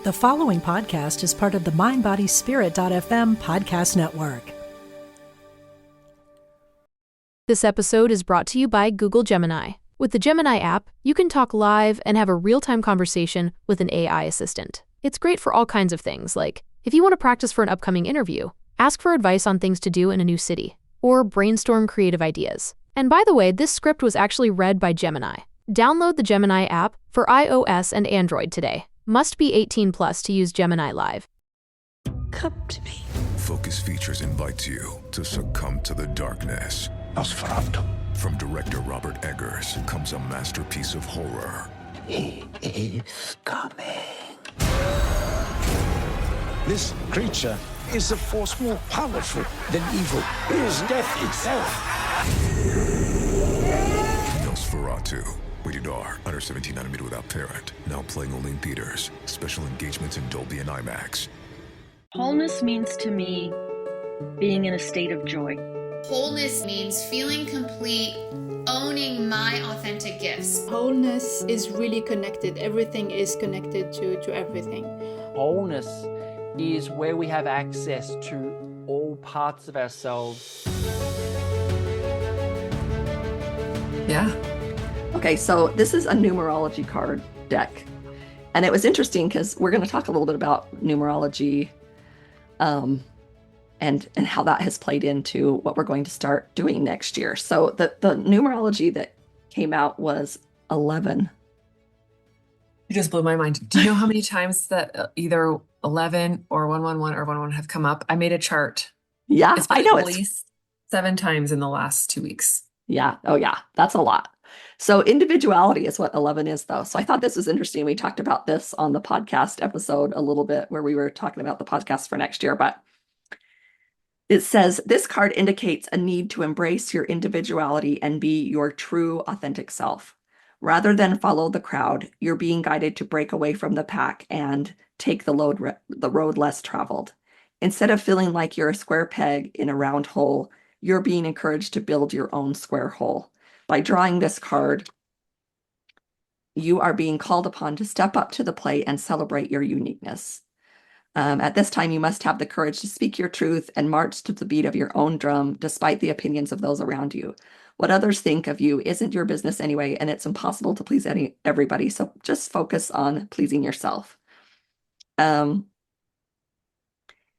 The following podcast is part of the MindBodySpirit.fm podcast network. This episode is brought to you by Google Gemini. With the Gemini app, you can talk live and have a real-time conversation with an AI assistant. It's great for all kinds of things, like if you want to practice for an upcoming interview, ask for advice on things to do in a new city, or brainstorm creative ideas. And by the way, this script was actually read by Gemini. Download the Gemini app for iOS and Android today. Must be 18 plus to use Gemini Live. Come to me. Focus Features invites you to succumb to the darkness. Nosferatu. From director Robert Eggers comes a masterpiece of horror. He is coming. This creature is a force more powerful than evil. It is death itself. Nosferatu. Rated R. Under 17nm without parent. Now playing only in theaters. Special engagements in Dolby and IMAX. Wholeness means to me being in a state of joy. Wholeness means feeling complete, owning my authentic gifts. Wholeness is really connected. Everything is connected to everything. Wholeness is where we have access to all parts of ourselves. Yeah. Okay, so this is a numerology card deck. And it was interesting because we're going to talk a little bit about numerology and how that has played into what we're going to start doing next year. So the numerology that came out was 11. You just blew my mind. Do you know how many times that either 11 or 111 or 111 have come up? I made a chart. Yeah, I know. At least 7 times in the last 2 weeks. Yeah. Oh, yeah. That's a lot. So individuality is what 11 is, though. So I thought this was interesting. We talked about this on the podcast episode a little bit where we were talking about the podcast for next year. But it says this card indicates a need to embrace your individuality and be your true, authentic self. Rather than follow the crowd, you're being guided to break away from the pack and take the road less traveled. Instead of feeling like you're a square peg in a round hole, you're being encouraged to build your own square hole. By drawing this card, you are being called upon to step up to the plate and celebrate your uniqueness. At this time, you must have the courage to speak your truth and march to the beat of your own drum, despite the opinions of those around you. What others think of you isn't your business anyway, and it's impossible to please everybody. So just focus on pleasing yourself.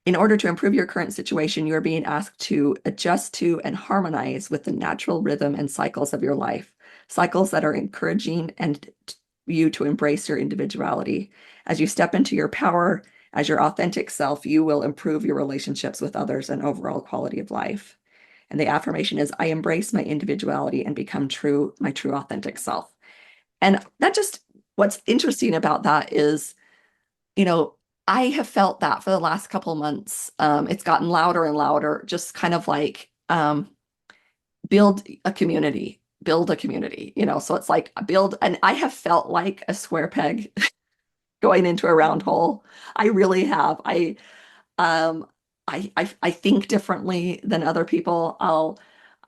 In order to improve your current situation, you are being asked to adjust to and harmonize with the natural rhythm and cycles of your life, cycles that are encouraging and you to embrace your individuality. As you step into your power as your authentic self, you will improve your relationships with others and overall quality of life. And the affirmation is, I embrace my individuality and become my true authentic self. And what's interesting about that is, I have felt that for the last couple of months. It's gotten louder and louder, just kind of like build a community. So it's like build, and I have felt like a square peg going into a round hole. I really have. I think differently than other people.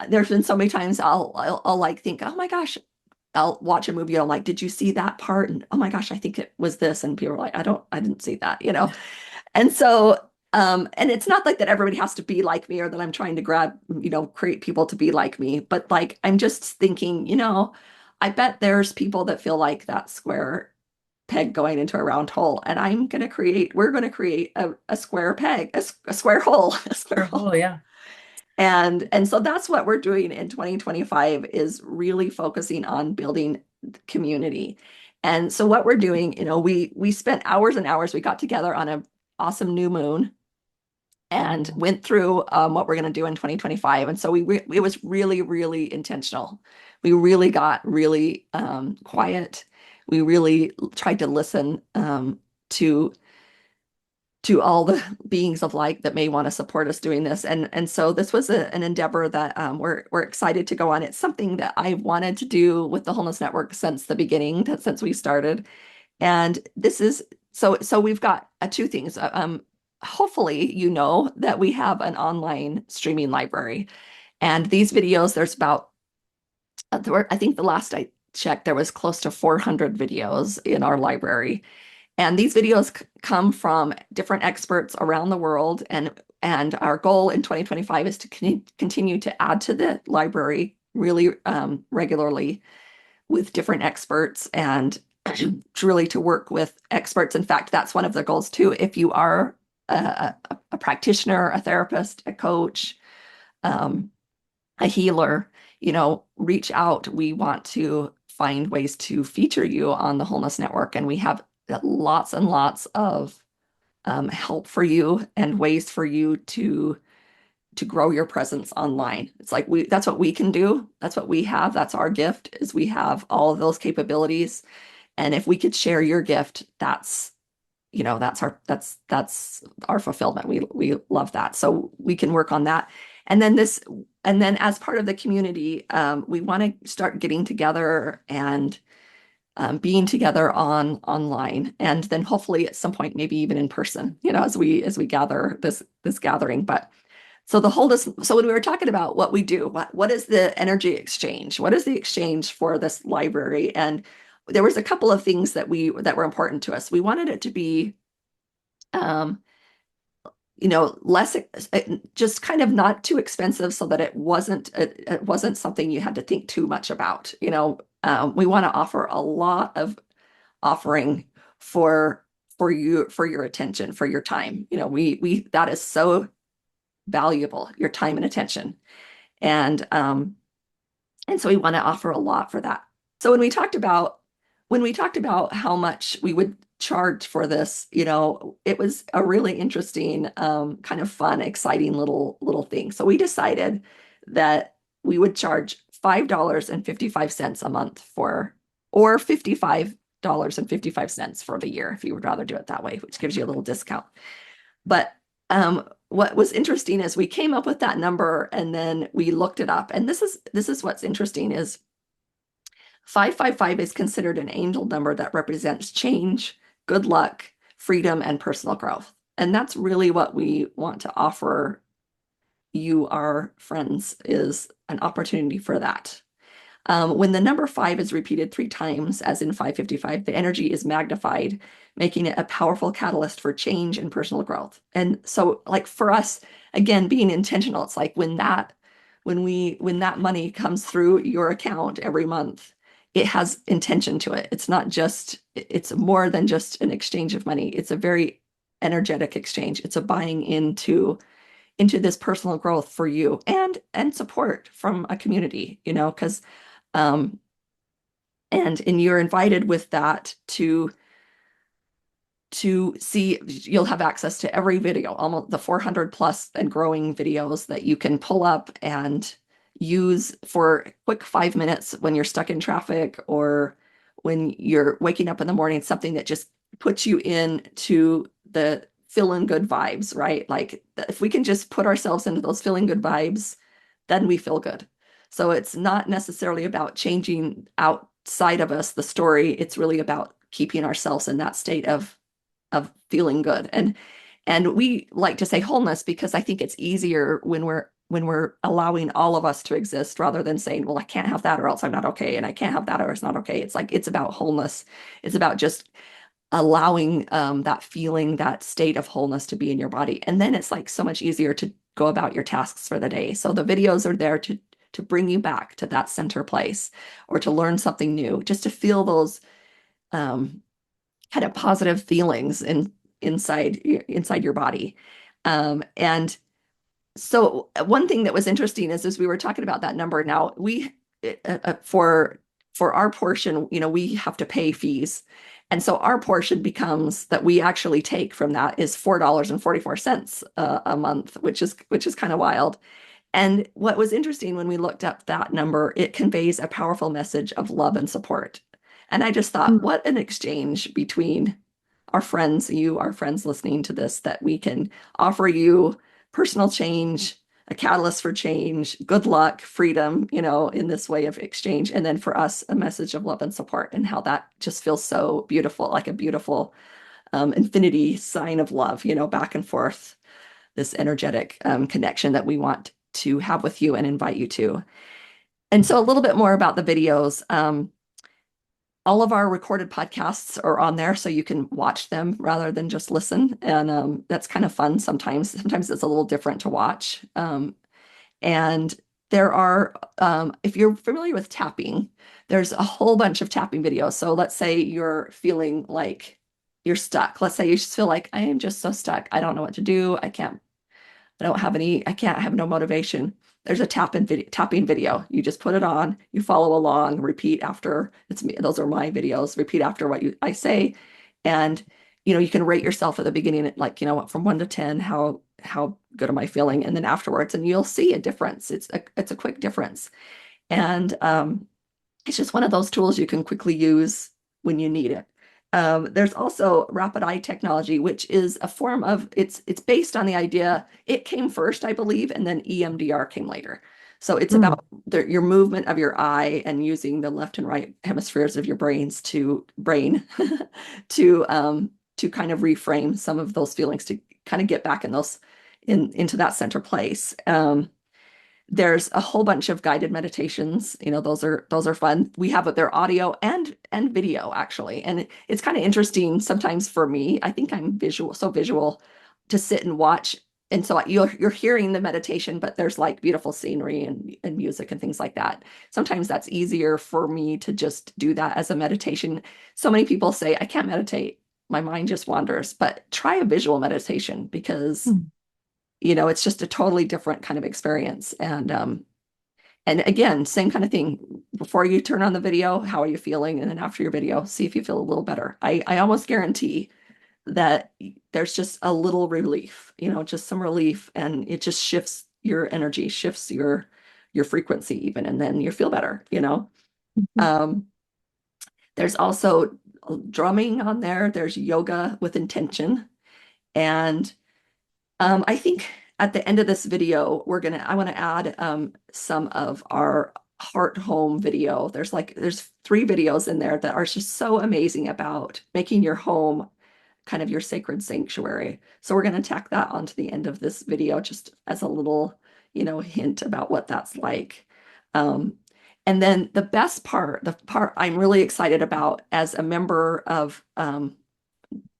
There's been so many times I'll like think, oh my gosh, I'll watch a movie and I'm like, did you see that part? And oh my gosh, I think it was this. And people are like, I didn't see that, And so, and it's not like that everybody has to be like me or that I'm trying to create people to be like me, but like, I'm just thinking, I bet there's people that feel like that square peg going into a round hole. And we're going to create a square peg, a square hole, a square hole. Yeah. And so that's what we're doing in 2025 is really focusing on building community. And so what we're doing, we spent hours and hours. We got together on an awesome new moon and went through what we're going to do in 2025. And so it was really, really intentional. We really got really quiet. We really tried to listen to all the beings of light that may want to support us doing this. And so this was an endeavor that we're excited to go on. It's something that I wanted to do with the Wholeness Network since the beginning, since we started. And this is, so we've got two things. Hopefully, that we have an online streaming library. And these videos, there's about, I think the last I checked, there was close to 400 videos in our library. And these videos come from different experts around the world. And our goal in 2025 is to continue to add to the library really regularly with different experts and truly to work with experts. In fact, that's one of the goals too. If you are a practitioner, a therapist, a coach, a healer, reach out. We want to find ways to feature you on the Wholeness Network. And we have lots and lots of help for you and ways for you to grow your presence online. It's like that's what we can do. That's what we have. That's our gift, is we have all of those capabilities. And if we could share your gift, that's our fulfillment. We love that. So we can work on that. And then as part of the community, we want to start getting together and being together online, and then hopefully at some point, maybe even in person, as we gather this gathering. But so when we were talking about what we do, what is the energy exchange? What is the exchange for this library? And there was a couple of things that were important to us. We wanted it to be, less, just kind of not too expensive, so that it wasn't something you had to think too much about. We want to offer a lot of offering for your attention, for your time. We that is so valuable, your time and attention. And so we want to offer a lot for that. So when we talked about how much we would charge for this, it was a really interesting, kind of fun, exciting little thing. So we decided that we would charge $5.55 a month or $55.55 for the year, if you would rather do it that way, which gives you a little discount. But what was interesting is we came up with that number and then we looked it up. And this is what's interesting is 555 is considered an angel number that represents change, good luck, freedom, and personal growth. And that's really what we want to offer you, our friends, is an opportunity for that. When the number 5 is repeated 3 times, as in 555, the energy is magnified, making it a powerful catalyst for change and personal growth. And so, like, for us, again, being intentional, it's like when that money comes through your account every month, it has intention to it. It's more than just an exchange of money. It's a very energetic exchange. It's a buying into this personal growth for you and support from a community, because and you're invited with that to see. You'll have access to every video, almost the 400 plus and growing videos that you can pull up and use for quick 5 minutes when you're stuck in traffic or when you're waking up in the morning. Something that just puts you into the feeling good vibes, right? Like, if we can just put ourselves into those feeling good vibes, then we feel good. So it's not necessarily about changing outside of us the story. It's really about keeping ourselves in that state of feeling good. And we like to say wholeness because I think it's easier when we're allowing all of us to exist, rather than saying, well, I can't have that or else I'm not okay, and I can't have that or it's not okay. It's like, it's about wholeness. It's about just allowing that feeling, that state of wholeness to be in your body. And then it's like so much easier to go about your tasks for the day. So the videos are there to bring you back to that center place, or to learn something new, just to feel those kind of positive feelings inside your body. And so one thing that was interesting is, as we were talking about that number, now for our portion, we have to pay fees. And so our portion becomes, that we actually take from that, is $4.44 a month, which is kind of wild. And what was interesting when we looked up that number, it conveys a powerful message of love and support. And I just thought, what an exchange between our friends, our friends listening to this, that we can offer you personal change, a catalyst for change, good luck, freedom, in this way of exchange. And then for us, a message of love and support, and how that just feels so beautiful, like a beautiful infinity sign of love, back and forth, this energetic connection that we want to have with you and invite you to. And so a little bit more about the videos. all of our recorded podcasts are on there, so you can watch them rather than just listen. And that's kind of fun sometimes. Sometimes it's a little different to watch. And there are, if you're familiar with tapping, there's a whole bunch of tapping videos. So let's say you're feeling like you're stuck. Let's say you just feel like I am just so stuck. I don't know what to do. I can't have no motivation. There's a tapping video. You just put it on, you follow along, repeat after. It's me. Those are my videos. Repeat after I say. And, you can rate yourself at the beginning, like, from 1 to 10, how good am I feeling? And then afterwards, and you'll see a difference. It's a quick difference. And it's just one of those tools you can quickly use when you need it. There's also rapid eye technology, which is a form of, it's based on the idea, it came first, I believe, and then EMDR came later. So it's about your movement of your eye and using the left and right hemispheres of your brain to kind of reframe some of those feelings, to kind of get back into that center place. There's a whole bunch of guided meditations. Those are fun. We have their audio and video, actually. And it's kind of interesting sometimes for me. I think I'm visual to sit and watch. And so you're hearing the meditation, but there's like beautiful scenery and music and things like that. Sometimes that's easier for me to just do that as a meditation. So many people say, I can't meditate. My mind just wanders. But try a visual meditation, because it's just a totally different kind of experience. And again, same kind of thing. Before you turn on the video, how are you feeling? And then after your video, see if you feel a little better. I almost guarantee that there's just a little relief, just some relief, and it just shifts your energy, shifts your frequency even, and then you feel better. There's also drumming on there. There's yoga with intention. And I think at the end of this video, I want to add some of our heart home video. There's 3 videos in there that are just so amazing about making your home kind of your sacred sanctuary. So we're going to tack that onto the end of this video, just as a little, hint about what that's like. And then the best part, the part I'm really excited about as a member of the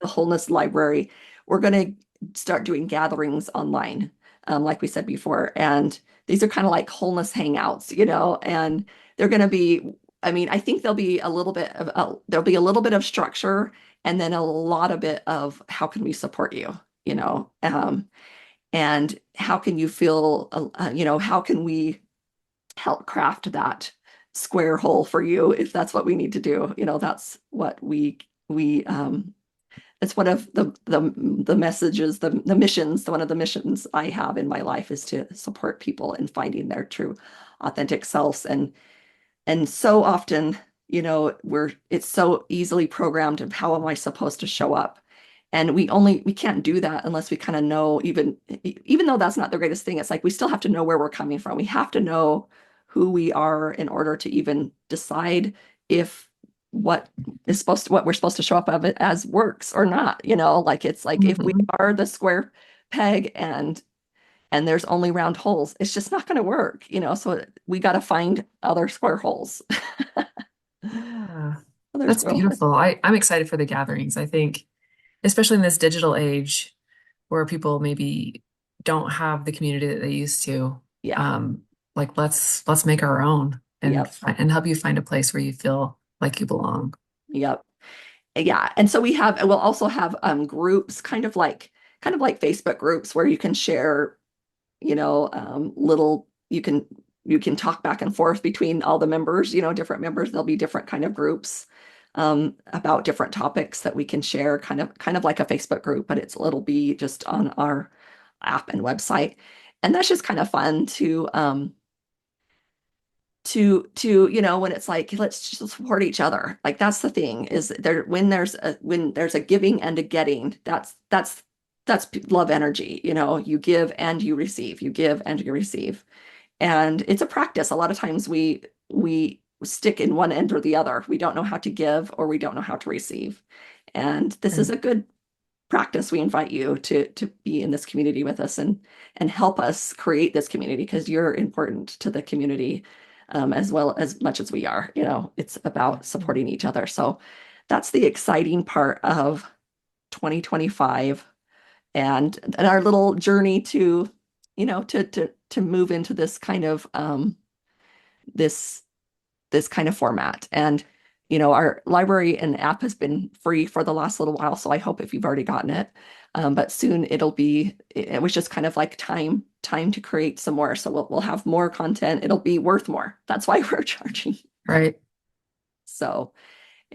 Wholeness Library, we're going to start doing gatherings online, like we said before. And these are kind of like wholeness hangouts, and they're going to be, I think there'll be a little bit of structure, and then a lot of it of how can we support you, and how can you feel, how can we help craft that square hole for you, if that's what we need to do. That's what it's one of the messages, the missions. One of the missions I have in my life is to support people in finding their true, authentic selves. And so often, it's so easily programmed of how am I supposed to show up, and we can't do that unless we kind of know. Even though that's not the greatest thing, it's like we still have to know where we're coming from. We have to know who we are in order to even decide if what we're supposed to show up of it as works or not. It's like if we are the square peg and there's only round holes, it's just not going to work. So we got to find other square holes. Yeah, that's beautiful. I'm excited for the gatherings. I think, especially in this digital age where people maybe don't have the community that they used to. Yeah. Let's make our own and help you find a place where you feel like you belong. Yep. Yeah. And so we'll also have groups, kind of like Facebook groups, where you can share, you can talk back and forth between all the members, different members. There'll be different kind of groups about different topics that we can share, kind of like a Facebook group, but it'll be just on our app and website. And that's just kind of fun to when it's like, let's just support each other. Like, that's the thing, is there, when there's a giving and a getting, that's love energy. You give and you receive, and it's a practice. A lot of times we stick in one end or the other. We don't know how to give, or we don't know how to receive. And this is a good practice. We invite you to be in this community with us and help us create this community, because you're important to the community. as much as we are. It's about supporting each other. So that's the exciting part of 2025 and our little journey to, to move into this kind of this kind of format. And our library and app has been free for the last little while, so I hope if you've already gotten it, but soon it was just kind of like time to create some more. So we'll have more content. It'll be worth more. That's why we're charging. Right. So,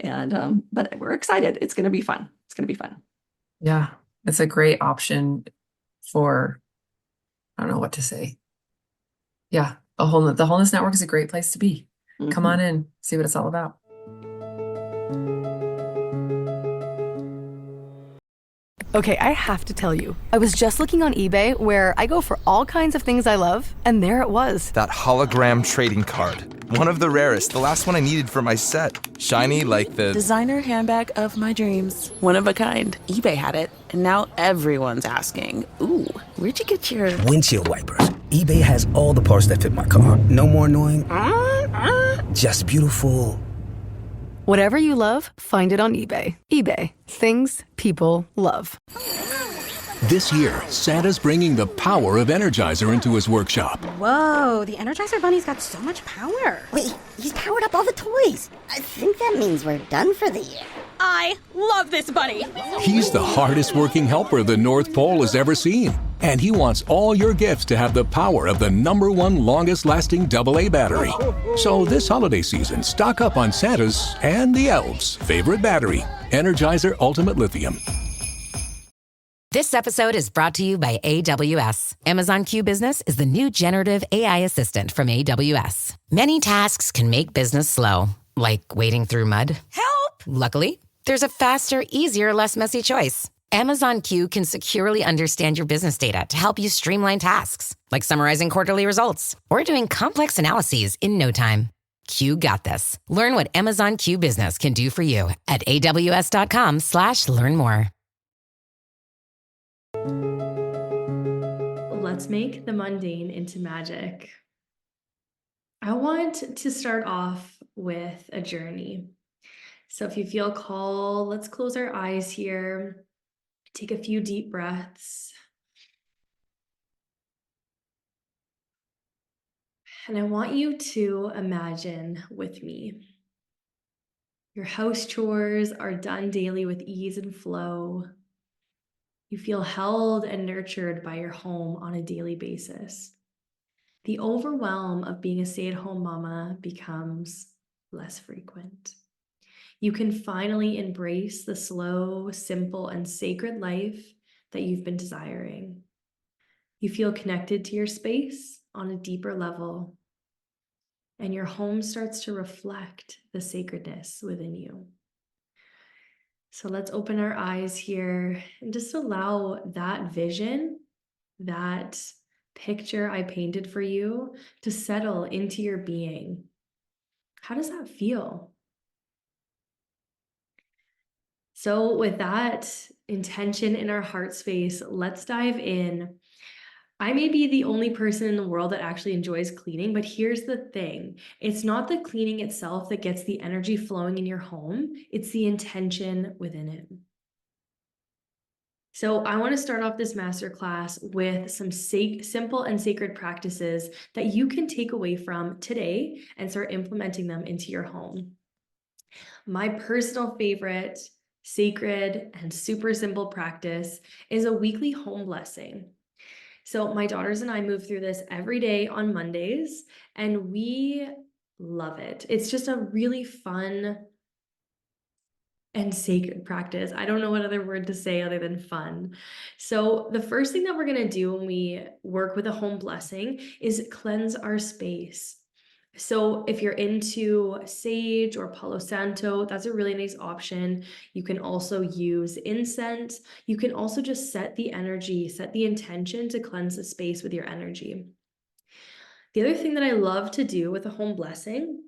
but we're excited. It's going to be fun. It's going to be fun. Yeah. It's a great option for, I don't know what to say. Yeah. The Wholeness Network is a great place to be. Come on in, see what it's all about. Okay, I have to tell you, I was just looking on eBay where I go for all kinds of things I love, and there it was. That hologram trading card. One of the rarest, the last one I needed for my set. Shiny like the designer handbag of my dreams. One of a kind. eBay had it, and now everyone's asking, ooh, where'd you get your windshield wipers? eBay has all the parts that fit my car. No more annoying, just beautiful. Whatever you love, find it on eBay. eBay, things people love. This year, Santa's bringing the power of Energizer into his workshop. Whoa, the Energizer Bunny's got so much power. Wait, he's powered up all the toys. I think that means we're done for the year. I love this bunny. He's the hardest working helper the North Pole has ever seen. And he wants all your gifts to have the power of the #1 longest lasting AA battery. So this holiday season, stock up on Santa's and the elves' favorite battery, Energizer Ultimate Lithium. This episode is brought to you by AWS. Amazon Q Business is the new generative AI assistant from AWS. Many tasks can make business slow, like wading through mud. Help! Luckily, there's a faster, easier, less messy choice. Amazon Q can securely understand your business data to help you streamline tasks, like summarizing quarterly results or doing complex analyses in no time. Q got this. Learn what Amazon Q Business can do for you at aws.com/learn more. Let's make the mundane into magic. I want to start off with a journey. So if you feel called, let's close our eyes here. Take a few deep breaths. And I want you to imagine with me. Your house chores are done daily with ease and flow. You feel held and nurtured by your home on a daily basis. The overwhelm of being a stay-at-home mama becomes less frequent. You can finally embrace the slow, simple, and sacred life that you've been desiring. You feel connected to your space on a deeper level, and your home starts to reflect the sacredness within you. So let's open our eyes here and just allow that vision, that picture I painted for you to settle into your being. How does that feel? So with that intention in our heart space, let's dive in. I may be the only person in the world that actually enjoys cleaning, but here's the thing. It's not the cleaning itself that gets the energy flowing in your home. It's the intention within it. So I want to start off this masterclass with some simple and sacred practices that you can take away from today and start implementing them into your home. My personal favorite, sacred, and super simple practice is a weekly home blessing. So my daughters and I move through this every day on Mondays, and we love it. It's just a really fun and sacred practice. I don't know what other word to say other than fun. So the first thing that we're going to do when we work with a home blessing is cleanse our space. So if you're into sage or Palo Santo, that's a really nice option. You can also use incense. You can also just set the energy, set the intention to cleanse the space with your energy. The other thing that I love to do with a home blessing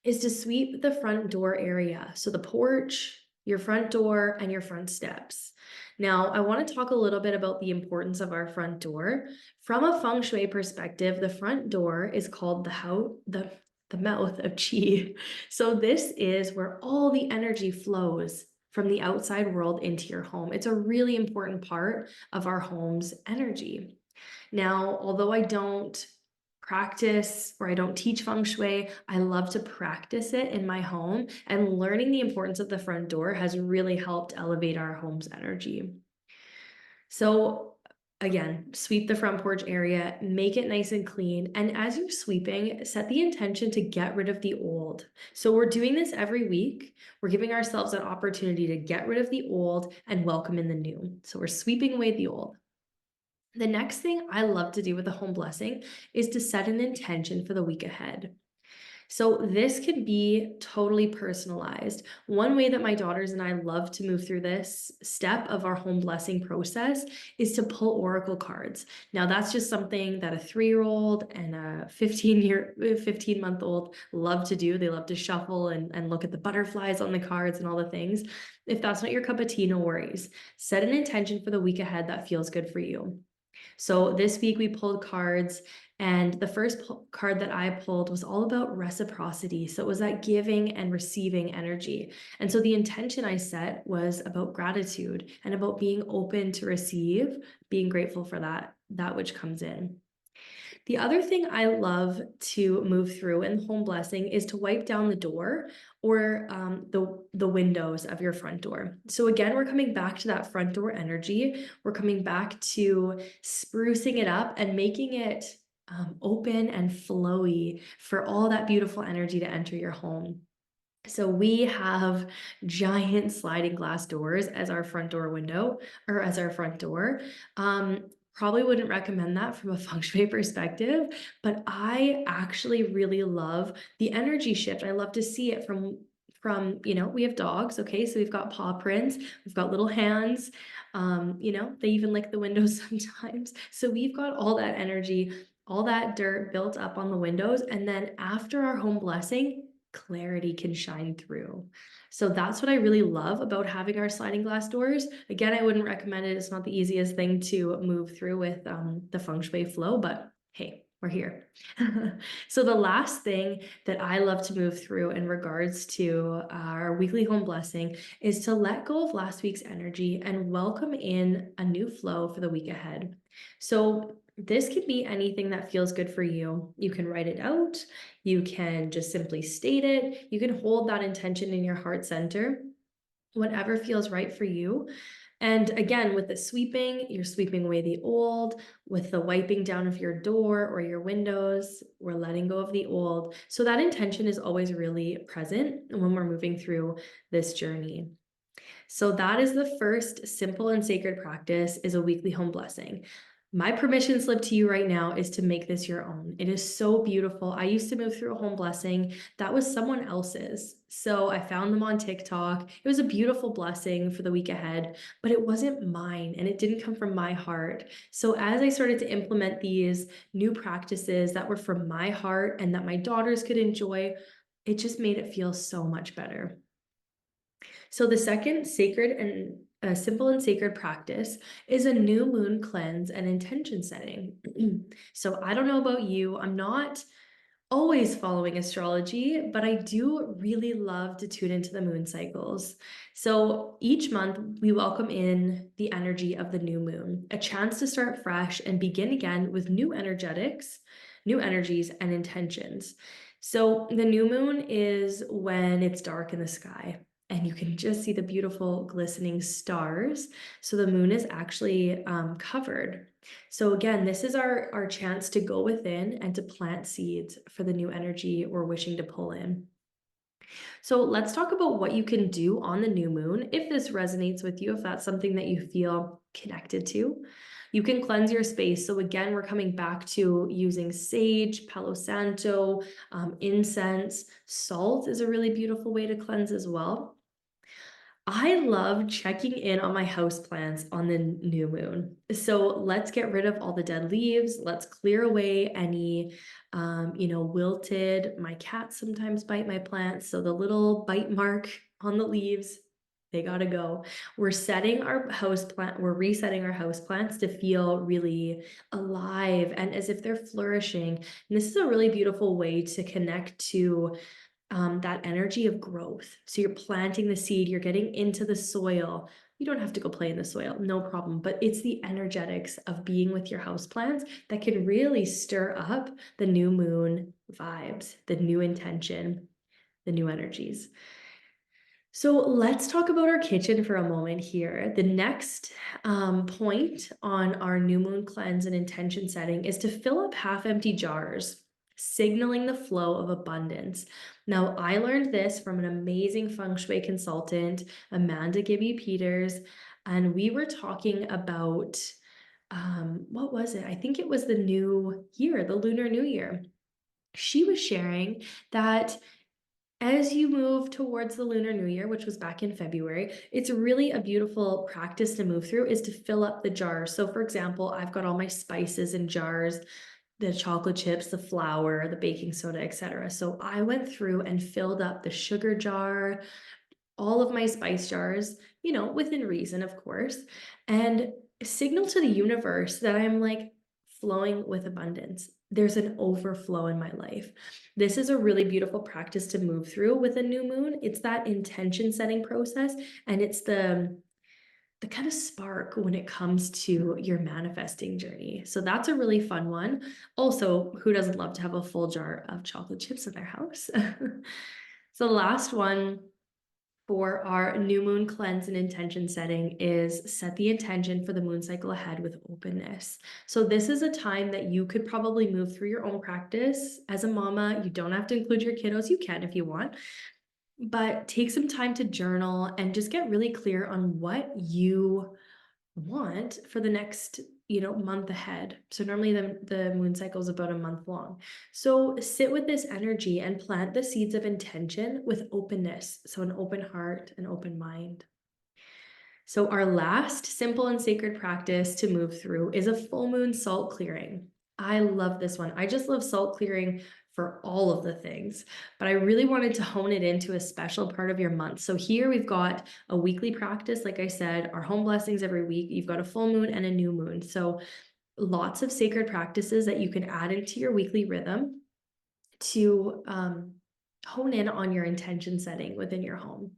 is to sweep the front door area. So the porch, your front door, and your front steps. Now, I want to talk a little bit about the importance of our front door. From a feng shui perspective, the front door is called the the mouth of chi. So this is where all the energy flows from the outside world into your home. It's a really important part of our home's energy. Now, although I don't practice or I don't teach feng shui, I love to practice it in my home, and learning the importance of the front door has really helped elevate our home's energy. So again, sweep the front porch area, make it nice and clean. And as you're sweeping, set the intention to get rid of the old. So we're doing this every week. We're giving ourselves an opportunity to get rid of the old and welcome in the new. So we're sweeping away the old. The next thing I love to do with the home blessing is to set an intention for the week ahead. So this can be totally personalized. One way that my daughters and I love to move through this step of our home blessing process is to pull oracle cards. Now that's just something that a 3-year-old and a 15-month-old love to do. They love to shuffle and look at the butterflies on the cards and all the things. If that's not your cup of tea, no worries. Set an intention for the week ahead that feels good for you. So this week we pulled cards, and the first card that I pulled was all about reciprocity. So it was that giving and receiving energy. And so the intention I set was about gratitude and about being open to receive, being grateful for that which comes in. The other thing I love to move through in home blessing is to wipe down the door or the windows of your front door. So again, we're coming back to that front door energy. We're coming back to sprucing it up and making it open and flowy for all that beautiful energy to enter your home. So we have giant sliding glass doors as our front door window or as our front door. Probably wouldn't recommend that from a feng shui perspective, but I actually really love the energy shift. I love to see it from, we have dogs. Okay. So we've got paw prints, we've got little hands, they even lick the windows sometimes. So we've got all that energy, all that dirt built up on the windows. And then after our home blessing, clarity can shine through. So that's what I really love about having our sliding glass doors. Again, I wouldn't recommend it. It's not the easiest thing to move through with the feng shui flow, but hey, we're here. So the last thing that I love to move through in regards to our weekly home blessing is to let go of last week's energy and welcome in a new flow for the week ahead. So this can be anything that feels good for you. You can write it out. You can just simply state it. You can hold that intention in your heart center, whatever feels right for you. And again, with the sweeping, you're sweeping away the old. With the wiping down of your door or your windows, we're letting go of the old. So that intention is always really present when we're moving through this journey. So that is the first simple and sacred practice, is a weekly home blessing. My permission slip to you right now is to make this your own. It is so beautiful. I used to move through a home blessing that was someone else's. So I found them on TikTok. It was a beautiful blessing for the week ahead, but it wasn't mine and it didn't come from my heart. So as I started to implement these new practices that were from my heart and that my daughters could enjoy, it just made it feel so much better. So the second sacred and simple and sacred practice is a new moon cleanse and intention setting. So I don't know about you, I'm not always following astrology, but I do really love to tune into the moon cycles. So each month we welcome in the energy of the new moon, a chance to start fresh and begin again with new energetics, new energies and intentions. So the new moon is when it's dark in the sky and you can just see the beautiful glistening stars. So the moon is actually covered. So again, this is our chance to go within and to plant seeds for the new energy we're wishing to pull in. So let's talk about what you can do on the new moon if this resonates with you, if that's something that you feel connected to. You can cleanse your space. So again, we're coming back to using sage, Palo Santo, incense. Salt is a really beautiful way to cleanse as well. I love checking in on my houseplants on the new moon. So let's get rid of all the dead leaves. Let's clear away any, wilted. My cats sometimes bite my plants. So the little bite mark on the leaves, They gotta go. We're resetting our house plants to feel really alive and as if they're flourishing. And this is a really beautiful way to connect to that energy of growth. So you're planting the seed, you're getting into the soil. You don't have to go play in the soil, no problem. But it's the energetics of being with your houseplants that can really stir up the new moon vibes, the new intention, the new energies. So let's talk about our kitchen for a moment here. The next point on our new moon cleanse and intention setting is to fill up half empty jars, signaling the flow of abundance. Now, I learned this from an amazing feng shui consultant, Amanda Gibby Peters, and we were talking about what was it? I think it was the new year, the Lunar New Year. She was sharing that as you move towards the Lunar New Year, which was back in February, it's really a beautiful practice to move through is to fill up the jars. So for example, I've got all my spices in jars, the chocolate chips, the flour, the baking soda, etc. So I went through and filled up the sugar jar, all of my spice jars, within reason, of course, and signal to the universe that I'm like flowing with abundance. There's an overflow in my life. This is a really beautiful practice to move through with a new moon. It's that intention setting process, and it's the kind of spark when it comes to your manifesting journey. So that's a really fun one. Also, who doesn't love to have a full jar of chocolate chips in their house? So the last one for our new moon cleanse and intention setting is set the intention for the moon cycle ahead with openness. So this is a time that you could probably move through your own practice as a mama. You don't have to include your kiddos. You can if you want, but take some time to journal and just get really clear on what you want for the next month ahead. So normally the moon cycle is about a month long. So sit with this energy and plant the seeds of intention with openness. So an open heart, an open mind. So our last simple and sacred practice to move through is a full moon salt clearing. I love this one. I just love salt clearing for all of the things, but I really wanted to hone it into a special part of your month. So here we've got a weekly practice. Like I said, our home blessings every week. You've got a full moon and a new moon. So lots of sacred practices that you can add into your weekly rhythm to hone in on your intention setting within your home.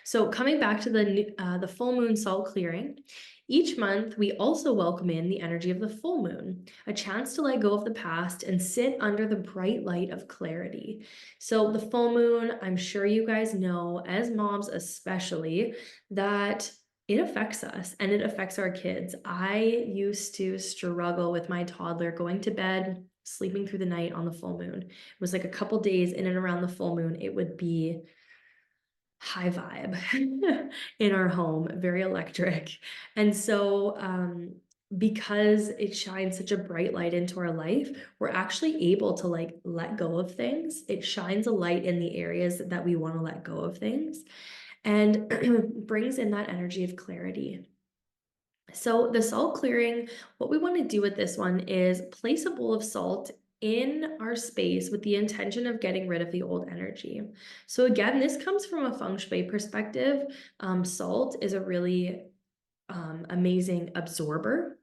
So coming back to the full moon salt clearing, each month we also welcome in the energy of the full moon, a chance to let go of the past and sit under the bright light of clarity. So the full moon, I'm sure you guys know, as moms especially, that it affects us and it affects our kids. I used to struggle with my toddler going to bed, sleeping through the night on the full moon. It was like a couple days in and around the full moon, it would be high vibe in our home, very electric. And so because it shines such a bright light into our life, we're actually able to let go of things. It shines a light in the areas that we want to let go of things and brings in that energy of clarity. So the salt clearing, what we want to do with this one is place a bowl of salt in our space with the intention of getting rid of the old energy. So again, this comes from a feng shui perspective. Salt is a really amazing absorber.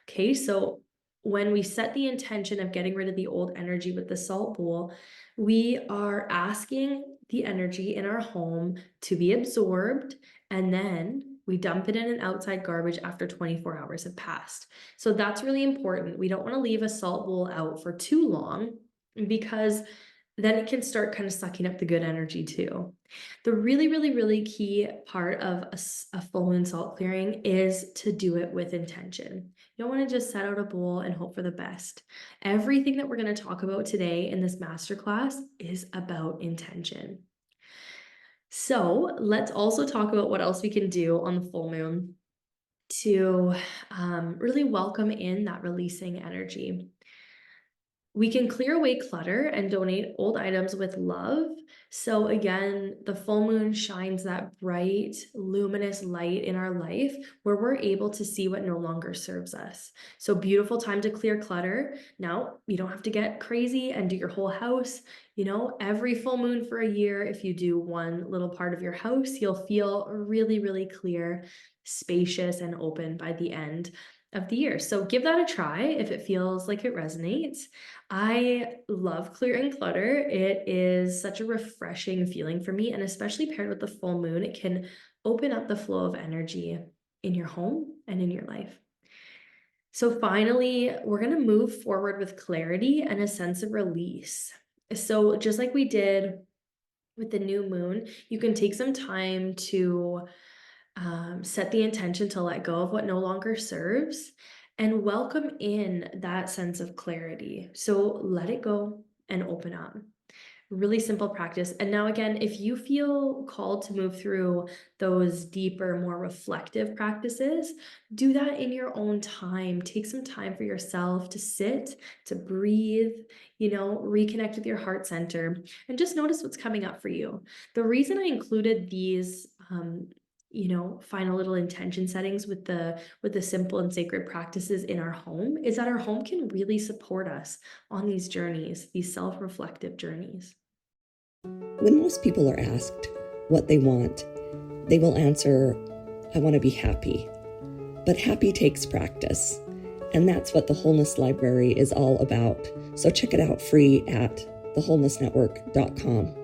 Okay, so when we set the intention of getting rid of the old energy with the salt bowl, we are asking the energy in our home to be absorbed, and then we dump it in an outside garbage after 24 hours have passed. So that's really important. We don't want to leave a salt bowl out for too long because then it can start kind of sucking up the good energy too. The really, really, really key part of a full moon salt clearing is to do it with intention. You don't want to just set out a bowl and hope for the best. Everything that we're going to talk about today in this masterclass is about intention. So let's also talk about what else we can do on the full moon to really welcome in that releasing energy. We can clear away clutter and donate old items with love. So again, the full moon shines that bright, luminous light in our life where we're able to see what no longer serves us. So beautiful time to clear clutter. Now, you don't have to get crazy and do your whole house. Every full moon for a year, if you do one little part of your house, you'll feel really, really clear, spacious, and open by the end of the year. So give that a try if it feels like it resonates. I love clearing clutter. It is such a refreshing feeling for me, and especially paired with the full moon, it can open up the flow of energy in your home and in your life. So finally, we're going to move forward with clarity and a sense of release. So just like we did with the new moon, you can take some time to set the intention to let go of what no longer serves and welcome in that sense of clarity. So let it go and open up. Really simple practice. And now again, if you feel called to move through those deeper, more reflective practices, do that in your own time. Take some time for yourself to sit, to breathe, reconnect with your heart center, and just notice what's coming up for you. The reason I included these final little intention settings with the simple and sacred practices in our home is that our home can really support us on these journeys, these self-reflective journeys. When most people are asked what they want, they will answer, I want to be happy. But happy takes practice. And that's what the Wholeness Library is all about. So check it out free at thewholenessnetwork.com.